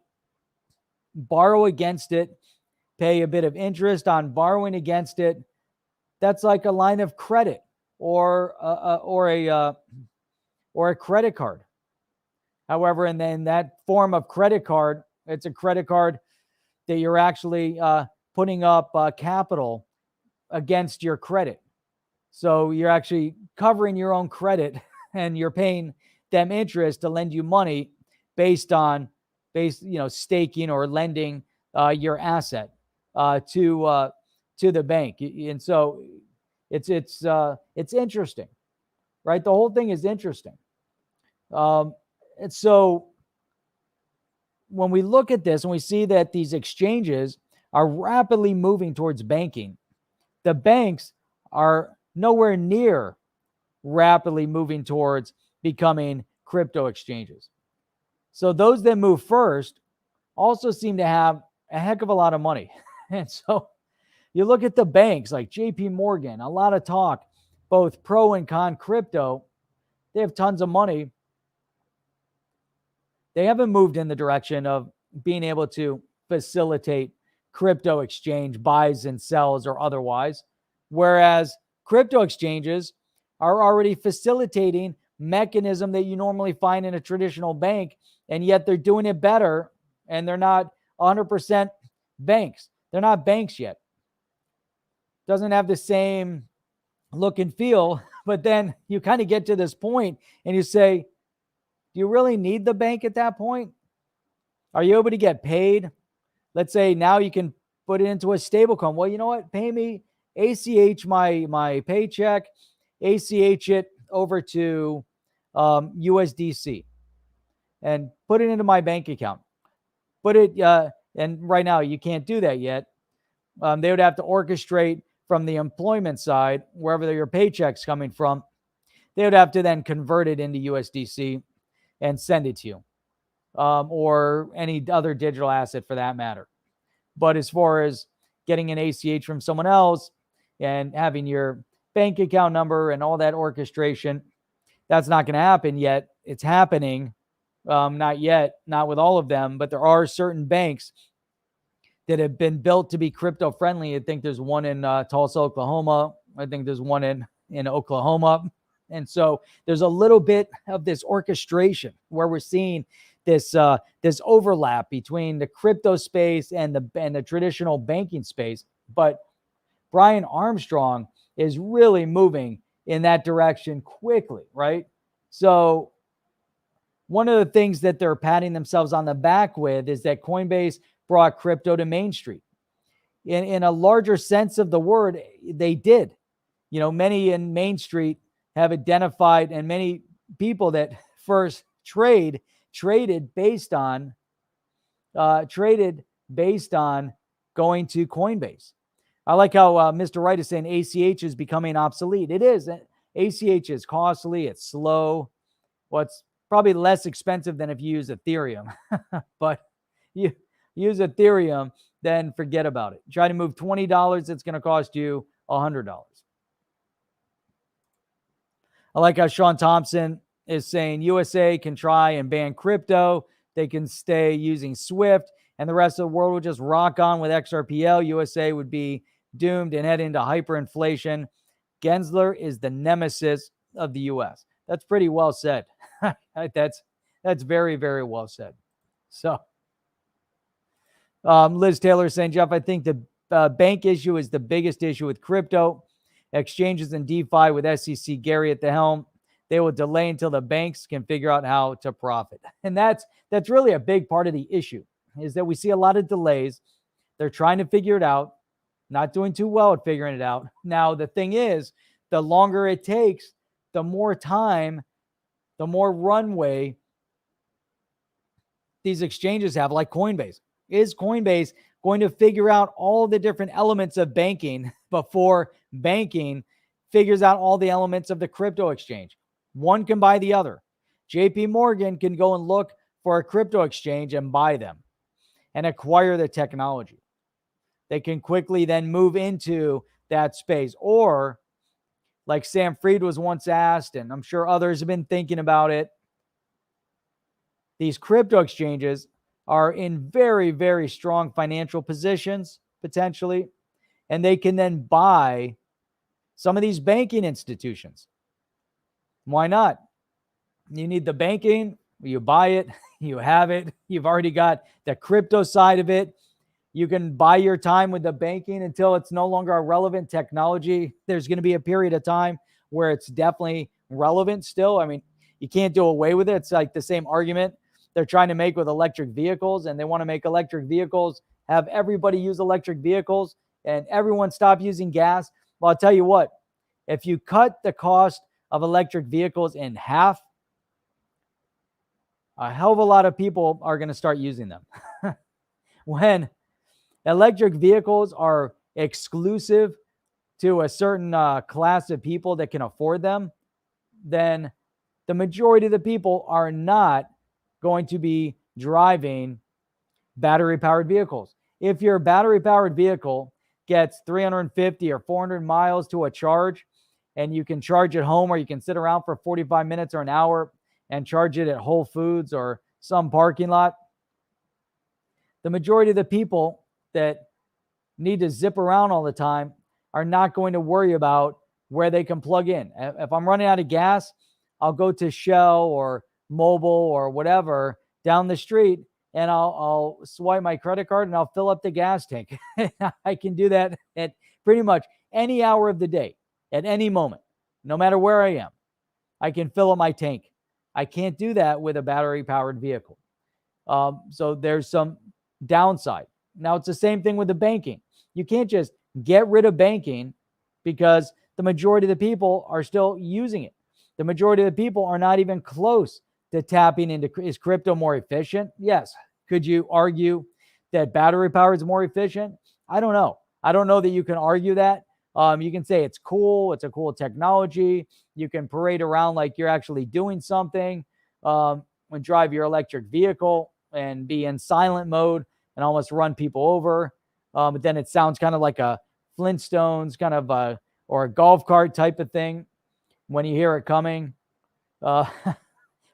borrow against it, pay a bit of interest on borrowing against it, that's like a line of credit or a credit card. However, and then that form of credit card, it's a credit card that you're actually putting up capital against your credit. So you're actually covering your own credit and you're paying them interest to lend you money based staking or lending your asset to the bank. And so it's interesting, right? The whole thing is interesting. And so when we look at this and we see that these exchanges are rapidly moving towards banking, the banks are nowhere near rapidly moving towards becoming crypto exchanges. So those that move first also seem to have a heck of a lot of money. And so you look at the banks like JP Morgan, a lot of talk, both pro and con crypto. They have tons of money. They haven't moved in the direction of being able to facilitate crypto exchange buys and sells or otherwise, whereas crypto exchanges are already facilitating mechanism that you normally find in a traditional bank, and yet they're doing it better, and they're not 100% banks. They're not banks yet. Doesn't have the same look and feel, but then you kind of get to this point and you say, do you really need the bank at that point? Are you able to get paid? Let's say now you can put it into a stable coin. Well, you know what? Pay me, ACH my paycheck, ACH it over to USDC and put it into my bank account. And right now you can't do that yet. They would have to orchestrate from the employment side, wherever your paycheck's coming from. They would have to then convert it into USDC and send it to you, or any other digital asset for that matter. But as far as getting an ACH from someone else and having your bank account number and all that orchestration, that's not going to happen yet. It's happening. Not yet, not with all of them, but there are certain banks that have been built to be crypto friendly. I think there's one in Tulsa, Oklahoma. I think there's one in Oklahoma. And so there's a little bit of this orchestration where we're seeing this overlap between the crypto space and the traditional banking space. But Brian Armstrong is really moving in that direction quickly, right? So one of the things that they're patting themselves on the back with is that Coinbase brought crypto to Main Street. In a larger sense of the word, they did. Many in Main Street have identified, and many people that first traded based on going to Coinbase. I like how Mr. Wright is saying ACH is becoming obsolete. It is. ACH is costly. It's slow. Well, it's probably less expensive than if you use Ethereum. But you use Ethereum, then forget about it. Try to move $20, it's going to cost you $100. I like how Sean Thompson is saying USA can try and ban crypto. They can stay using SWIFT, and the rest of the world will just rock on with XRPL. USA would be doomed and head into hyperinflation. Gensler is the nemesis of the U.S. That's pretty well said. That's very, very well said. So, Liz Taylor saying, Jeff, I think the bank issue is the biggest issue with crypto. Exchanges and DeFi with SEC Gary at the helm. They will delay until the banks can figure out how to profit. And that's really a big part of the issue, is that we see a lot of delays. They're trying to figure it out, not doing too well at figuring it out. Now, the thing is, the longer it takes, the more time, the more runway these exchanges have, like Coinbase. Is Coinbase going to figure out all the different elements of banking before banking figures out all the elements of the crypto exchange? One can buy the other. JP Morgan can go and look for a crypto exchange and buy them and acquire the technology. They can quickly then move into that space. Or, like Sam Fried was once asked, and I'm sure others have been thinking about it, these crypto exchanges are in very, very strong financial positions, potentially, and they can then buy some of these banking institutions. Why not? You need the banking, you buy it, you have it, you've already got the crypto side of it. You can buy your time with the banking until it's no longer a relevant technology. There's going to be a period of time where it's definitely relevant still. I mean, you can't do away with it. It's like the same argument they're trying to make with electric vehicles, and they want to make electric vehicles, have everybody use electric vehicles and everyone stop using gas. Well, I'll tell you what, if you cut the cost of electric vehicles in half, a hell of a lot of people are going to start using them. When electric vehicles are exclusive to a certain class of people that can afford them, then the majority of the people are not going to be driving battery-powered vehicles. If your battery-powered vehicle gets 350 or 400 miles to a charge, and you can charge at home, or you can sit around for 45 minutes or an hour and charge it at Whole Foods or some parking lot, the majority of the people that need to zip around all the time are not going to worry about where they can plug in. If I'm running out of gas, I'll go to Shell or Mobile or whatever down the street, and I'll swipe my credit card and I'll fill up the gas tank. I can do that at pretty much any hour of the day, at any moment, no matter where I am. I can fill up my tank. I can't do that with a battery-powered vehicle. So there's some downside. Now, it's the same thing with the banking. You can't just get rid of banking because the majority of the people are still using it. The majority of the people are not even close to tapping into. Is crypto more efficient? Yes. Could you argue that battery power is more efficient? I don't know. I don't know that you can argue that. You can say it's cool. It's a cool technology. You can parade around like you're actually doing something. When drive your electric vehicle and be in silent mode and almost run people over. But then it sounds kind of like a Flintstones kind of or a golf cart type of thing when you hear it coming. But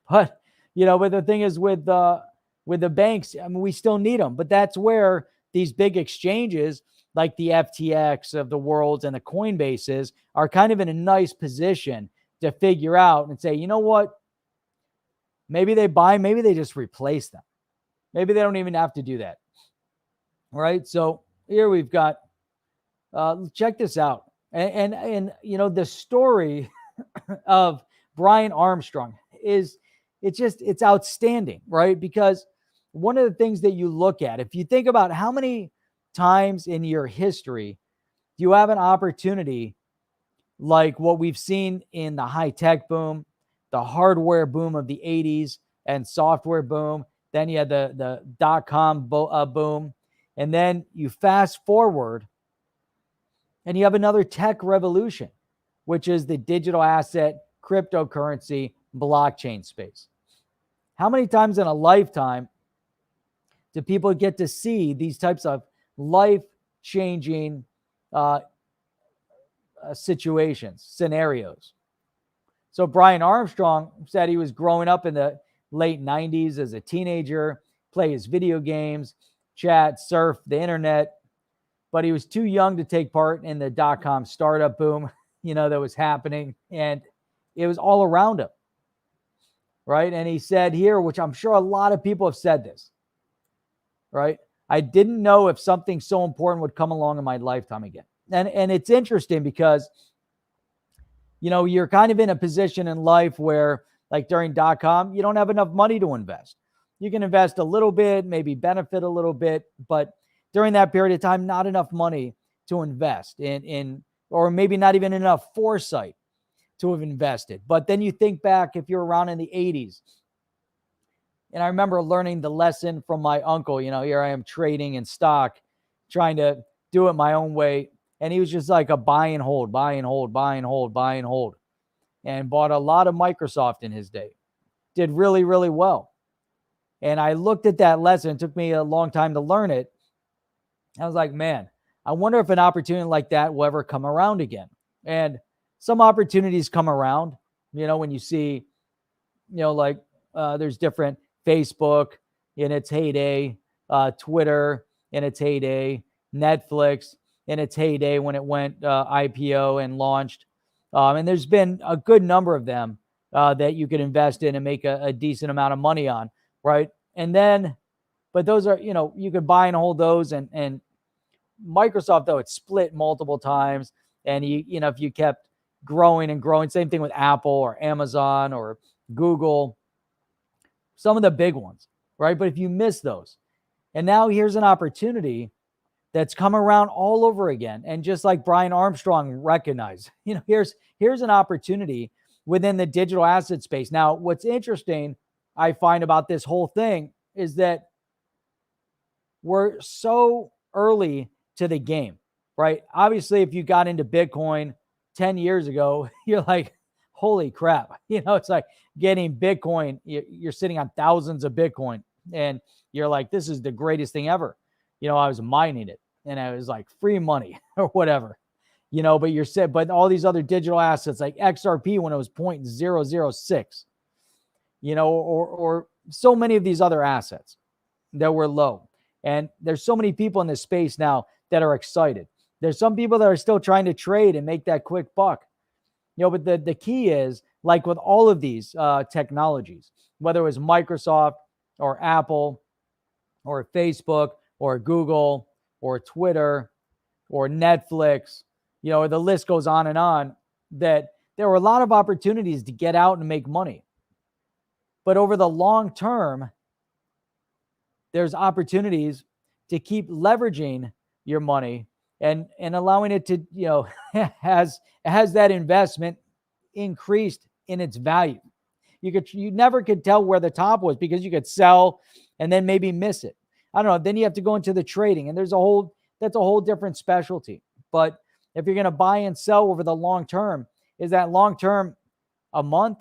the thing is with the banks, I mean, we still need them, but that's where these big exchanges like the FTX of the world and the Coinbases are kind of in a nice position to figure out and say, you know what? Maybe they buy, maybe they just replace them. Maybe they don't even have to do that. All right. So here we've got, check this out. And the story of Brian Armstrong it's outstanding, right? Because one of the things that you look at, if you think about how many times in your history do you have an opportunity like what we've seen in the high tech boom, the hardware boom of the 80s and software boom. Then you had the dot-com boom. And then you fast forward and you have another tech revolution, which is the digital asset, cryptocurrency, blockchain space. How many times in a lifetime do people get to see these types of life-changing situations, scenarios? So Brian Armstrong said he was growing up in the late 90s as a teenager, play his video games, chat, surf the internet, but he was too young to take part in the dot-com startup boom, that was happening, and it was all around him, right? And he said here, which I'm sure a lot of people have said this, right? I didn't know if something so important would come along in my lifetime again. And it's interesting because, you're kind of in a position in life where, like during .com, you don't have enough money to invest. You can invest a little bit, maybe benefit a little bit, but during that period of time, not enough money to invest in or maybe not even enough foresight to have invested. But then you think back, if you're around in the 80s, and I remember learning the lesson from my uncle, here I am trading in stock, trying to do it my own way. And he was just like a buy and hold, buy and hold, buy and hold, buy and hold, and bought a lot of Microsoft in his day. Did really, really well. And I looked at that lesson. It took me a long time to learn it. I was like, man, I wonder if an opportunity like that will ever come around again. And some opportunities come around, when you see, there's different Facebook in its heyday, Twitter in its heyday, Netflix in its heyday when it went IPO and launched. And there's been a good number of them that you could invest in and make a decent amount of money on, right? And then, but those are, you could buy and hold those. And Microsoft, though, it's split multiple times. And if you kept growing and growing, same thing with Apple or Amazon or Google, some of the big ones, right? But if you miss those, and now here's an opportunity that's come around all over again. And just like Brian Armstrong recognized, here's an opportunity within the digital asset space. Now, what's interesting, I find about this whole thing is that we're so early to the game, right? Obviously, if you got into Bitcoin 10 years ago, you're like, holy crap. It's like getting Bitcoin. You're sitting on thousands of Bitcoin and you're like, this is the greatest thing ever. I was mining it and I was like free money or whatever, but all these other digital assets like XRP when it was 0.006, or so many of these other assets that were low. And there's so many people in this space now that are excited. There's some people that are still trying to trade and make that quick buck. But the key is, like with all of these technologies, whether it was Microsoft or Apple or Facebook or Google or Twitter or Netflix, the list goes on, that there were a lot of opportunities to get out and make money. But over the long term, there's opportunities to keep leveraging your money and allowing it to, has that investment increased in its value. You never could tell where the top was because you could sell and then maybe miss it. I don't know. Then you have to go into the trading, and that's a whole different specialty. But if you're going to buy and sell over the long term, is that long term a month?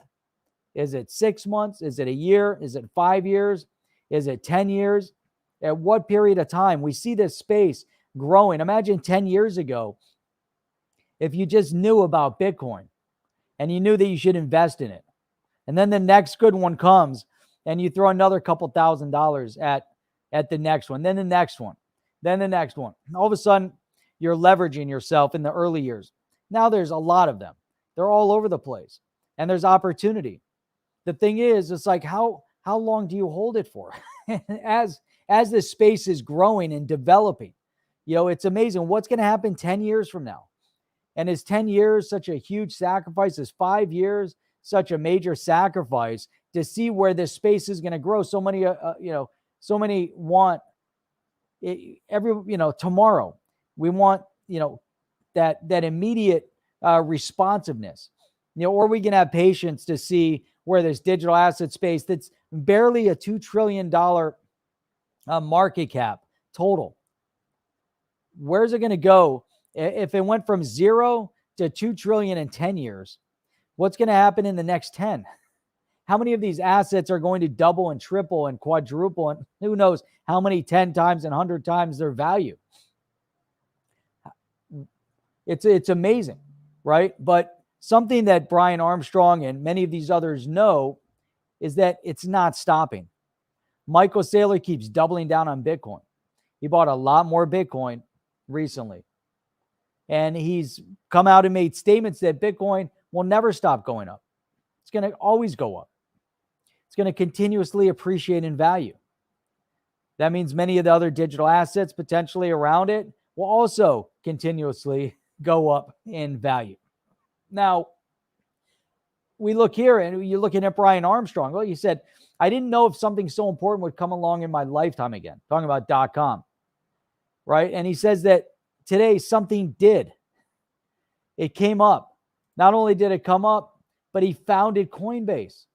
Is it 6 months? Is it a year? Is it 5 years? Is it 10 years? At what period of time? We see this space growing. Imagine 10 years ago, if you just knew about Bitcoin and you knew that you should invest in it. And then the next good one comes and you throw another couple $1,000s at the next one, then the next one, then the next one. All of a sudden, you're leveraging yourself in the early years. Now there's a lot of them. They're all over the place. And there's opportunity. the thing is, it's like, how long do you hold it for? as this space is growing and developing, it's amazing what's going to happen 10 years from now. And is 10 years such a huge sacrifice? Is 5 years such a major sacrifice to see where this space is going to grow? So many, so many want it, tomorrow. We want, that immediate responsiveness, or we can have patience to see where this digital asset space that's barely a $2 trillion market cap total. Where's it going to go? If it went from 0 to 2 trillion in 10 years, what's going to happen in the next 10? How many of these assets are going to double and triple and quadruple, and who knows how many 10 times and 100 times their value? It's amazing, right? But something that Brian Armstrong and many of these others know is that it's not stopping. Michael Saylor keeps doubling down on Bitcoin. He bought a lot more Bitcoin recently. And he's come out and made statements that Bitcoin will never stop going up. It's going to always go up. It's going to continuously appreciate in value. That means many of the other digital assets potentially around it will also continuously go up in value. Now, we look here and you're looking at Brian Armstrong. Well, you said, I didn't know if something so important would come along in my lifetime again. Talking about .com, right? And he says that today something did. It came up. Not only did it come up, but he founded Coinbase,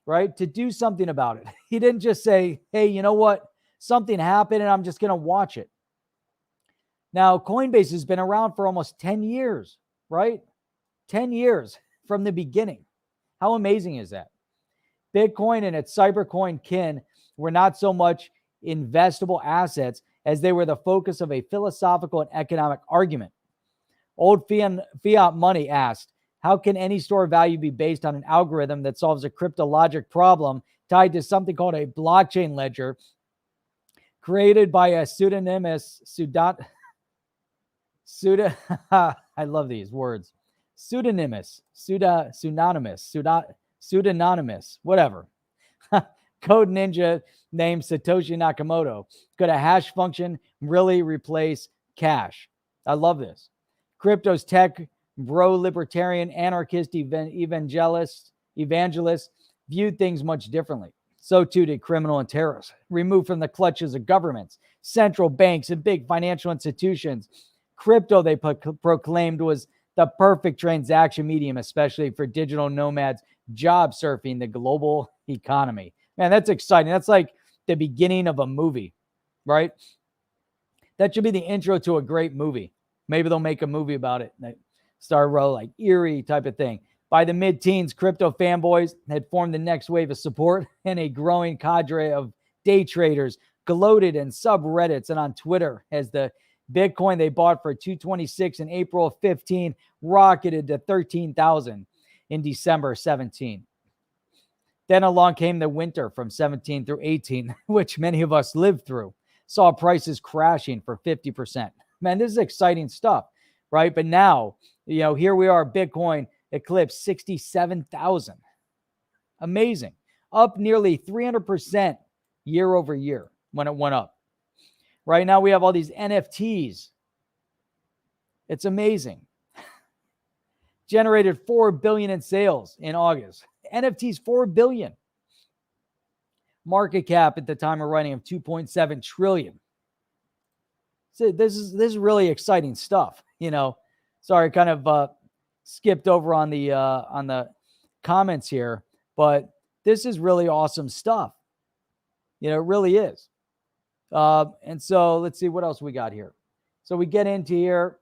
right? To do something about it. He didn't just say, hey, you know what? Something happened and I'm just going to watch it. Now, Coinbase has been around for almost 10 years, right? 10 years from the beginning. How amazing is that? Bitcoin and its cybercoin kin were not so much investable assets as they were the focus of a philosophical and economic argument. Old fiat money asked, how can any store of value be based on an algorithm that solves a cryptologic problem tied to something called a blockchain ledger created by a pseudonymous I love these words. Pseudonymous, whatever. Code ninja named Satoshi Nakamoto. Could a hash function really replace cash? I love this. Crypto's tech bro libertarian anarchist evangelists viewed things much differently. So too did criminal and terrorists, removed from the clutches of governments, central banks, and big financial institutions. Crypto, they proclaimed, was the perfect transaction medium, especially for digital nomads job surfing the global economy. Man, that's exciting. That's like the beginning of a movie, right? That should be the intro to a great movie. Maybe they'll make a movie about it. Star row, like eerie type of thing. By the mid-teens, crypto fanboys had formed the next wave of support, and a growing cadre of day traders gloated in subreddits and on Twitter as the Bitcoin they bought for $226 in April of 15 rocketed to 13,000 in December 17. Then along came the winter from 17 through 18, which many of us lived through, saw prices crashing for 50%. Man, this is exciting stuff, right? But now, here we are, Bitcoin eclipsed 67,000. Amazing. Up nearly 300% year over year when it went up. Right now we have all these NFTs. It's amazing. Generated $4 billion in sales in August. NFTs, $4 billion. Market cap at the time of writing of $2.7 trillion. So this is really exciting stuff. Sorry, kind of skipped over on the comments here, but this is really awesome stuff. It really is. And so let's see what else we got here. So we get into here.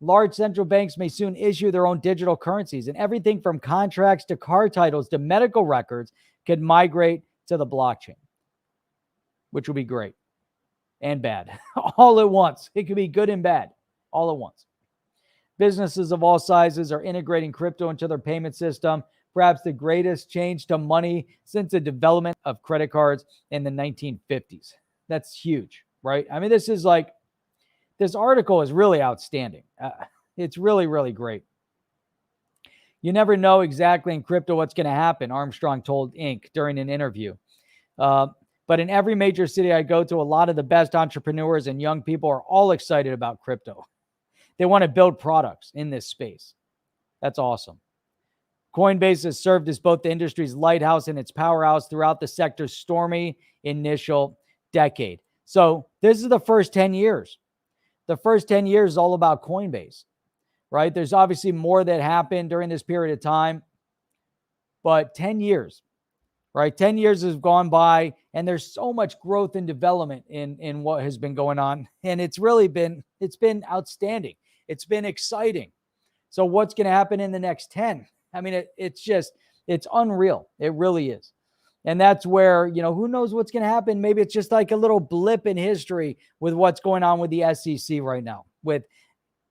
Large central banks may soon issue their own digital currencies, and everything from contracts to car titles to medical records could migrate to the blockchain, which will be great and bad all at once. It could be good and bad all at once. Businesses of all sizes are integrating crypto into their payment system, perhaps the greatest change to money since the development of credit cards in the 1950s. That's huge, right? I mean, this article is really outstanding. It's really, really great. You never know exactly in crypto what's going to happen, Armstrong told Inc. during an interview. But in every major city I go to, a lot of the best entrepreneurs and young people are all excited about crypto. They want to build products in this space. That's awesome. Coinbase has served as both the industry's lighthouse and its powerhouse throughout the sector's stormy initial decade. So this is the first 10 years. The first 10 years is all about Coinbase, right? There's obviously more that happened during this period of time, but 10 years, right? 10 years has gone by, and there's so much growth and development in what has been going on. And it's been outstanding. It's been exciting. So what's going to happen in the next 10? I mean, it's unreal. It really is. And that's where, who knows what's going to happen? Maybe it's just like a little blip in history with what's going on with the SEC right now with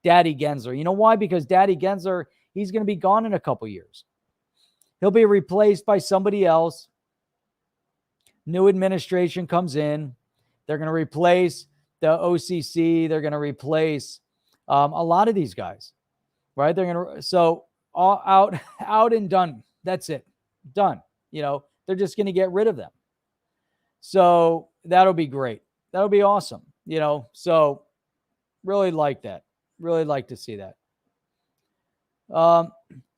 Daddy Gensler. You know why? Because Daddy Gensler, he's going to be gone in a couple years. He'll be replaced by somebody else. New administration comes in. They're going to replace the OCC. They're going to replace a lot of these guys, right? So all out and done. That's it. Done. They're just going to get rid of them. So that'll be great. That'll be awesome. So really like that. Really like to see that.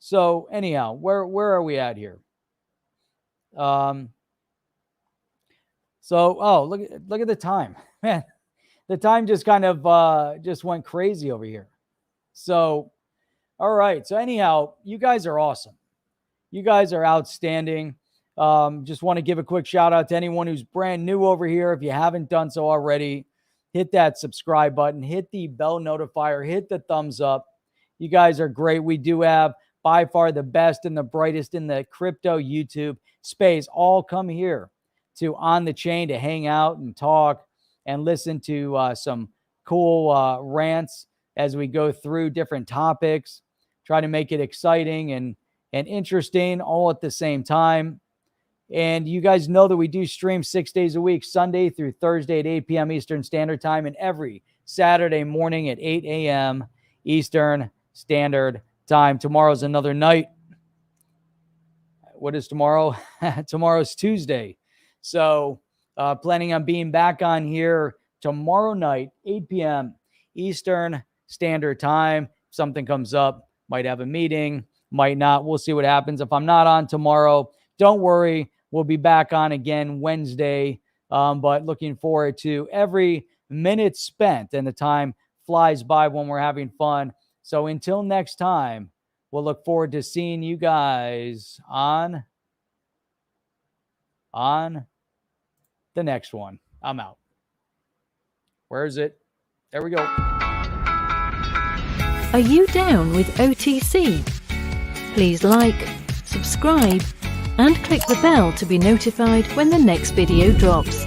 So anyhow, where are we at here? Look at the time, man. The time just kind of just went crazy over here. So, all right. So anyhow, you guys are awesome. You guys are outstanding. Just want to give a quick shout out to anyone who's brand new over here. If you haven't done so already, hit that subscribe button, hit the bell notifier, hit the thumbs up. You guys are great. We do have by far the best and the brightest in the crypto YouTube space. All come here to On the Chain to hang out and talk and listen to some cool rants as we go through different topics, try to make it exciting and interesting all at the same time. And you guys know that we do stream 6 days a week, Sunday through Thursday at 8 p.m. Eastern Standard Time, and every Saturday morning at 8 a.m. Eastern Standard Time. Tomorrow's another night. What is tomorrow? Tomorrow's Tuesday. So planning on being back on here tomorrow night, 8 p.m. Eastern Standard Time. If something comes up, might have a meeting, might not. We'll see what happens. If I'm not on tomorrow, don't worry. We'll be back on again Wednesday, but looking forward to every minute spent, and the time flies by when we're having fun. So until next time, we'll look forward to seeing you guys on the next one. I'm out. Where is it? There we go. Are you down with OTC? Please like, subscribe, and click the bell to be notified when the next video drops.